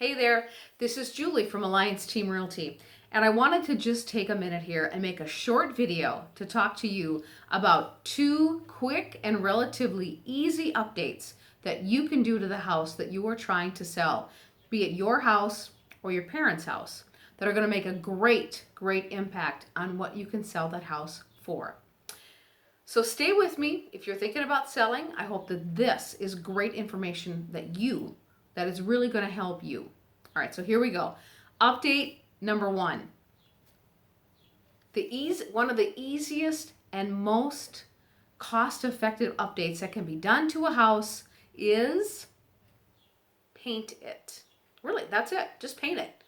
Hey there, this is Julie from Alliance Team Realty, and I wanted to just take a minute here and make a short video to talk to you about 2 quick and relatively easy updates that you can do to the house that you are trying to sell, be it your house or your parents' house, that are going to make a great impact on what you can sell that house for. So stay with me if you're thinking about selling. I hope that this is great information that is really going to help you. All right, so here we go. Update number 1. One of the easiest and most cost-effective updates that can be done to a house is paint it. Really, that's it. Just paint it.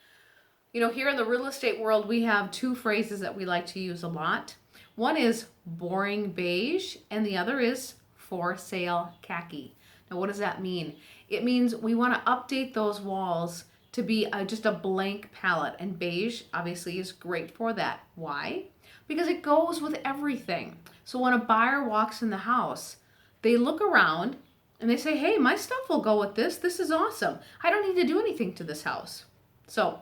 You know, here in the real estate world, we have 2 phrases that we like to use a lot. One is boring beige, and the other is for sale khaki. Now, what does that mean? It means we want to update those walls to be just a blank palette, and beige obviously is great for that. Why? Because it goes with everything. So when a buyer walks in the house, they look around and they say, hey, my stuff will go with this. This is awesome. I don't need to do anything to this house. So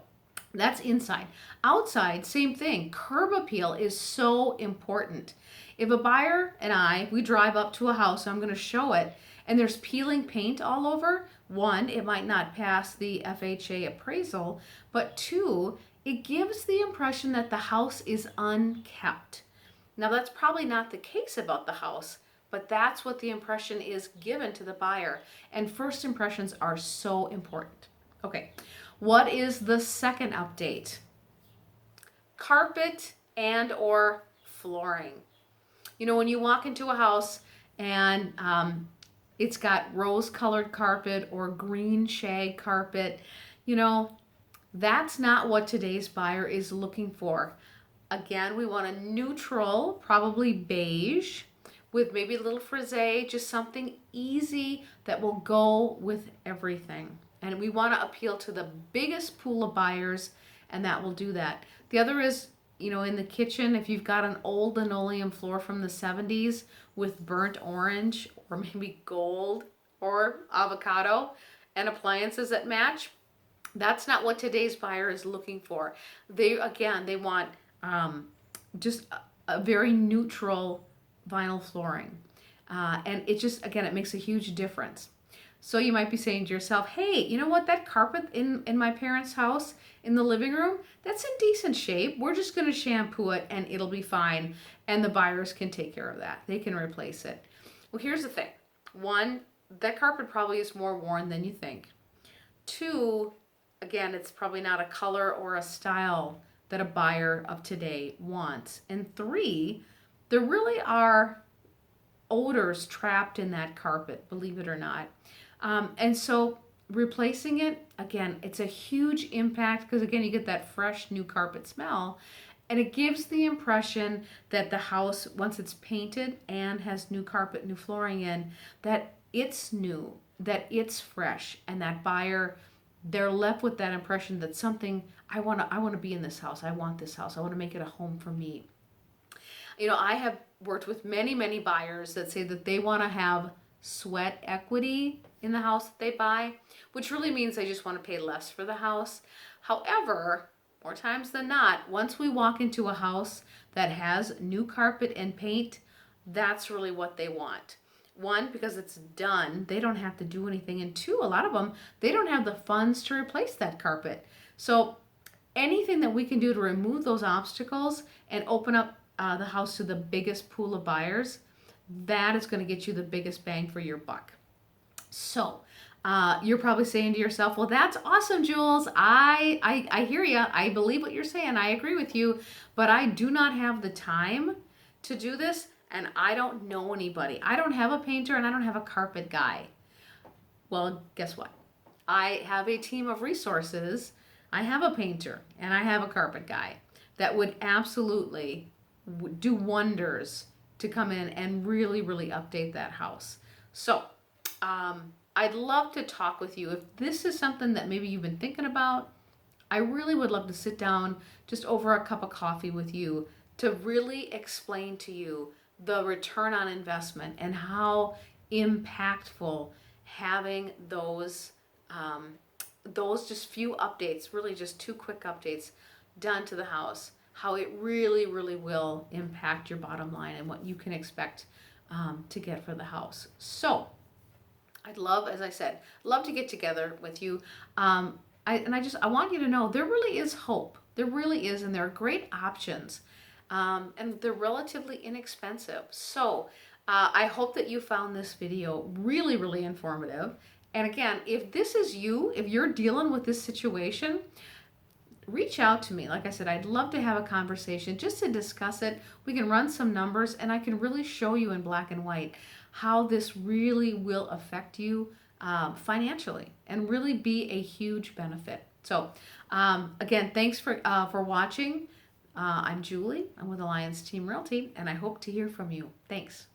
that's inside. Outside, same thing. Curb appeal is so important. If a buyer and we drive up to a house, I'm going to show it, and there's peeling paint all over, 1, it might not pass the FHA appraisal, but 2, it gives the impression that the house is unkept. Now, that's probably not the case about the house, but that's what the impression is given to the buyer. And first impressions are so important. Okay, what is the second update? Carpet and or flooring. You know, when you walk into a house and it's got rose-colored carpet or green shag carpet, you know, that's not what today's buyer is looking for. Again, we want a neutral, probably beige, with maybe a little frisé, just something easy that will go with everything. And we want to appeal to the biggest pool of buyers, and that will do that. The other is, you know, in the kitchen, if you've got an old linoleum floor from the 70s with burnt orange or maybe gold or avocado and appliances that match, that's not what today's buyer is looking for. They want just a very neutral vinyl flooring. And it makes a huge difference. So you might be saying to yourself, hey, you know what, that carpet in my parents' house in the living room, that's in decent shape. We're just going to shampoo it and it'll be fine. And the buyers can take care of that. They can replace it. Well, here's the thing. 1, that carpet probably is more worn than you think. 2, again, it's probably not a color or a style that a buyer of today wants. And 3, there really are odors trapped in that carpet, believe it or not. And so replacing it, again, it's a huge impact because, again, you get that fresh new carpet smell. And it gives the impression that the house, once it's painted and has new carpet, new flooring in, that it's new, that it's fresh. And that buyer, they're left with that impression that something, I want to be in this house. I want this house. I want to make it a home for me. You know, I have worked with many buyers that say that they want to have sweat equity in the house that they buy, which really means they just want to pay less for the house. However, more times than not, once we walk into a house that has new carpet and paint, that's really what they want. 1, because it's done, they don't have to do anything. And 2, a lot of them, they don't have the funds to replace that carpet. So anything that we can do to remove those obstacles and open up the house to the biggest pool of buyers, that is going to get you the biggest bang for your buck. So you're probably saying to yourself, well, that's awesome, Jules. I hear you. I believe what you're saying. I agree with you, but I do not have the time to do this, and I don't know anybody. I don't have a painter, and I don't have a carpet guy. Well, guess what? I have a team of resources. I have a painter, and I have a carpet guy that would absolutely do wonders to come in and really update that house. So I'd love to talk with you. If this is something that maybe you've been thinking about, I really would love to sit down just over a cup of coffee with you to really explain to you the return on investment and how impactful having those those just few updates, really just 2 quick updates done to the house, how it really, really will impact your bottom line and what you can expect to get for the house. So I'd love, as I said, love to get together with you. I want you to know there really is hope. There really is, and there are great options, and they're relatively inexpensive. So I hope that you found this video really, really informative. And again, if this is you, if you're dealing with this situation, reach out to me. Like I said, I'd love to have a conversation just to discuss it. We can run some numbers and I can really show you in black and white how this really will affect you financially and really be a huge benefit. So again, thanks for watching. I'm Julie. I'm with Alliance Team Realty, and I hope to hear from you. Thanks.